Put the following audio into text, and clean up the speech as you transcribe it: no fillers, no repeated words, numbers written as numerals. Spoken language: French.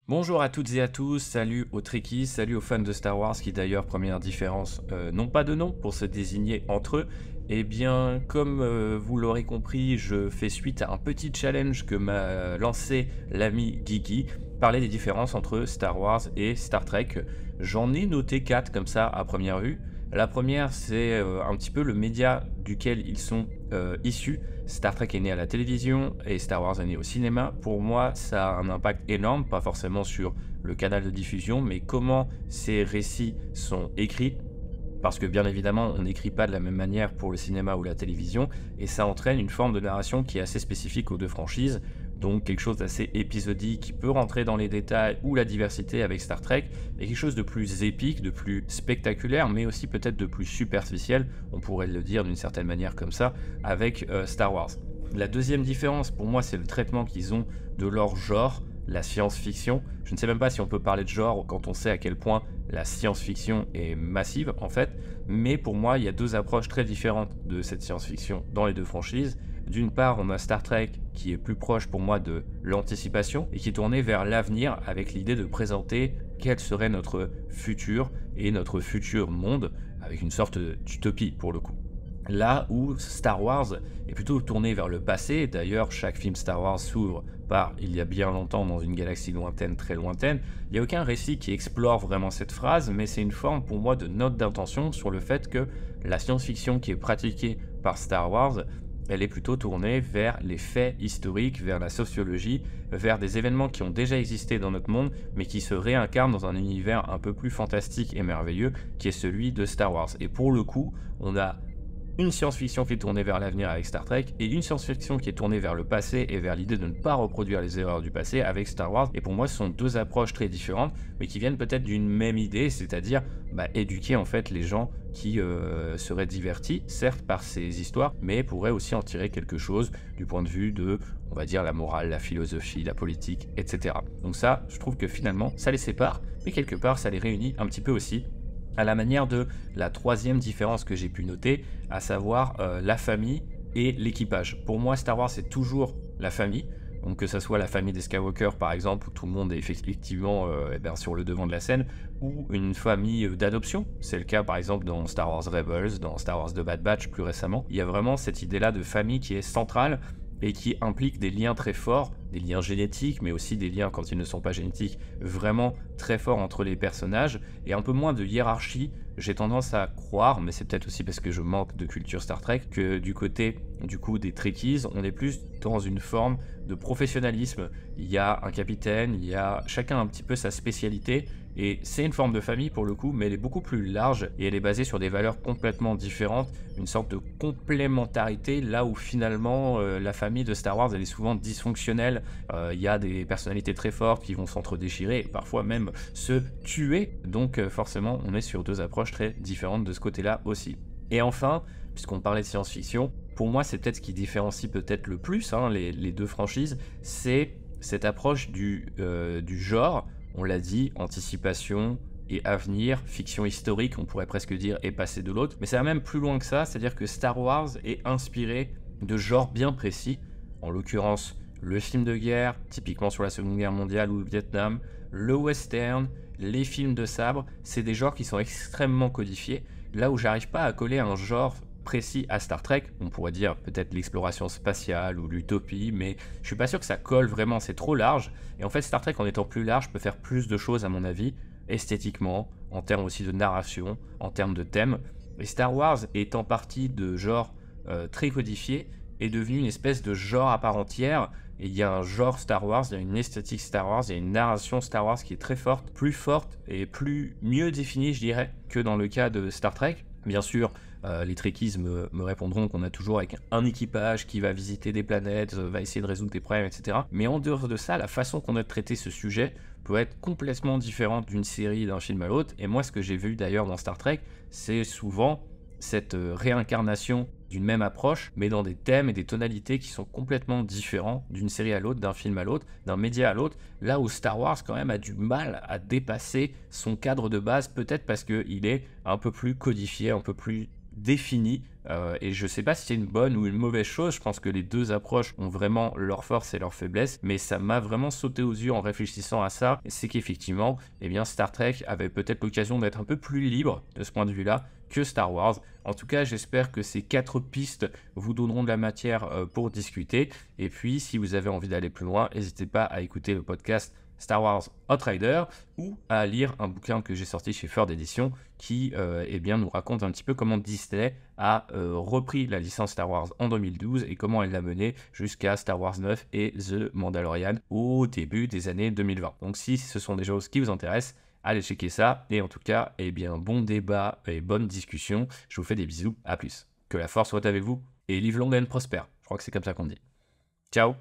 Bonjour à toutes et à tous, salut aux Trekkies, salut aux fans de Star Wars qui d'ailleurs, première différence, n'ont pas de nom pour se désigner entre eux. Eh bien, comme vous l'aurez compris, je fais suite à un petit challenge que m'a lancé l'ami Geeky, parler des différences entre Star Wars et Star Trek. J'en ai noté 4 comme ça à première vue. La première, c'est un petit peu le média duquel ils sont issus. Star Trek est né à la télévision et Star Wars est né au cinéma. Pour moi, ça a un impact énorme, pas forcément sur le canal de diffusion, mais comment ces récits sont écrits. Parce que bien évidemment, on n'écrit pas de la même manière pour le cinéma ou la télévision, et ça entraîne une forme de narration qui est assez spécifique aux deux franchises. Donc quelque chose d'assez épisodique qui peut rentrer dans les détails ou la diversité avec Star Trek, et quelque chose de plus épique, de plus spectaculaire, mais aussi peut-être de plus superficiel, on pourrait le dire d'une certaine manière comme ça, avec Star Wars. La deuxième différence pour moi, c'est le traitement qu'ils ont de leur genre, la science-fiction. Je ne sais même pas si on peut parler de genre quand on sait à quel point la science-fiction est massive en fait, mais pour moi, il y a deux approches très différentes de cette science-fiction dans les deux franchises. D'une part, on a Star Trek qui est plus proche pour moi de l'anticipation et qui est tourné vers l'avenir avec l'idée de présenter quel serait notre futur et notre futur monde avec une sorte d'utopie pour le coup. Là où Star Wars est plutôt tourné vers le passé, d'ailleurs chaque film Star Wars s'ouvre par il y a bien longtemps dans une galaxie lointaine, très lointaine, il n'y a aucun récit qui explore vraiment cette phrase, mais c'est une forme pour moi de note d'intention sur le fait que la science-fiction qui est pratiquée par Star Wars, elle est plutôt tournée vers les faits historiques, vers la sociologie, vers des événements qui ont déjà existé dans notre monde, mais qui se réincarnent dans un univers un peu plus fantastique et merveilleux, qui est celui de Star Wars. Et pour le coup, on a une science-fiction qui est tournée vers l'avenir avec Star Trek, et une science-fiction qui est tournée vers le passé et vers l'idée de ne pas reproduire les erreurs du passé avec Star Wars. Et pour moi, ce sont deux approches très différentes, mais qui viennent peut-être d'une même idée, c'est-à-dire éduquer en fait les gens qui seraient divertis, certes par ces histoires, mais pourraient aussi en tirer quelque chose du point de vue de, on va dire, la morale, la philosophie, la politique, etc. Donc ça, je trouve que finalement, ça les sépare, mais quelque part, ça les réunit un petit peu aussi à la manière de la troisième différence que j'ai pu noter, à savoir la famille et l'équipage. Pour moi, Star Wars, c'est toujours la famille. Donc que ce soit la famille des Skywalker, par exemple, où tout le monde est effectivement sur le devant de la scène, ou une famille d'adoption. C'est le cas, par exemple, dans Star Wars Rebels, dans Star Wars The Bad Batch, plus récemment. Il y a vraiment cette idée-là de famille qui est centrale et qui implique des liens très forts, des liens génétiques, mais aussi des liens, quand ils ne sont pas génétiques, vraiment très forts entre les personnages, et un peu moins de hiérarchie. J'ai tendance à croire, mais c'est peut-être aussi parce que je manque de culture Star Trek, que du côté du coup des Trekkies, on est plus dans une forme de professionnalisme. Il y a un capitaine, il y a chacun un petit peu sa spécialité, et c'est une forme de famille pour le coup, mais elle est beaucoup plus large et elle est basée sur des valeurs complètement différentes, une sorte de complémentarité, là où finalement la famille de Star Wars elle est souvent dysfonctionnelle. Il y a des personnalités très fortes qui vont s'entre-déchirer et parfois même se tuer, donc forcément on est sur deux approches très différentes de ce côté-là aussi. Et enfin, puisqu'on parlait de science-fiction, pour moi c'est peut-être ce qui différencie peut-être le plus les deux franchises, c'est cette approche du genre. On l'a dit, anticipation et avenir, fiction historique, on pourrait presque dire, et passé de l'autre. Mais ça va même plus loin que ça, c'est-à-dire que Star Wars est inspiré de genres bien précis, en l'occurrence le film de guerre, typiquement sur la Seconde Guerre mondiale ou le Vietnam, le western, les films de sabre, c'est des genres qui sont extrêmement codifiés, là où j'arrive pas à coller un genre précis à Star Trek, on pourrait dire peut-être l'exploration spatiale ou l'utopie, mais je suis pas sûr que ça colle vraiment, c'est trop large. Et en fait, Star Trek, en étant plus large, peut faire plus de choses à mon avis, esthétiquement, en termes aussi de narration, en termes de thèmes. Et Star Wars, étant partie de genre très codifié, est devenu une espèce de genre à part entière. Et il y a un genre Star Wars, il y a une esthétique Star Wars, il y a une narration Star Wars qui est très forte et plus mieux définie, je dirais, que dans le cas de Star Trek. Bien sûr, les Trekkies me répondront qu'on a toujours avec un équipage qui va visiter des planètes, va essayer de résoudre des problèmes, etc. Mais en dehors de ça, la façon qu'on a de traiter ce sujet peut être complètement différente d'une série, d'un film à l'autre. Et moi, ce que j'ai vu d'ailleurs dans Star Trek, c'est souvent cette réincarnation d'une même approche, mais dans des thèmes et des tonalités qui sont complètement différents d'une série à l'autre, d'un film à l'autre, d'un média à l'autre, là où Star Wars quand même a du mal à dépasser son cadre de base, peut-être parce qu'il est un peu plus codifié, un peu plus définie. Et je sais pas si c'est une bonne ou une mauvaise chose. Je pense que les deux approches ont vraiment leurs forces et leurs faiblesses, mais ça m'a vraiment sauté aux yeux en réfléchissant à ça. C'est qu'effectivement, eh bien, Star Trek avait peut-être l'occasion d'être un peu plus libre de ce point de vue-là que Star Wars. En tout cas, j'espère que ces 4 pistes vous donneront de la matière pour discuter. Et puis, si vous avez envie d'aller plus loin, n'hésitez pas à écouter le podcast Star Wars Outrider ou à lire un bouquin que j'ai sorti chez Ford Edition qui eh bien, nous raconte un petit peu comment Disney a repris la licence Star Wars en 2012 et comment elle l'a menée jusqu'à Star Wars 9 et The Mandalorian au début des années 2020. Donc si ce sont des choses qui vous intéressent, allez checker ça. Et en tout cas, eh bien, bon débat et bonne discussion. Je vous fais des bisous. À plus. Que la force soit avec vous et live long and prosper. Je crois que c'est comme ça qu'on dit. Ciao.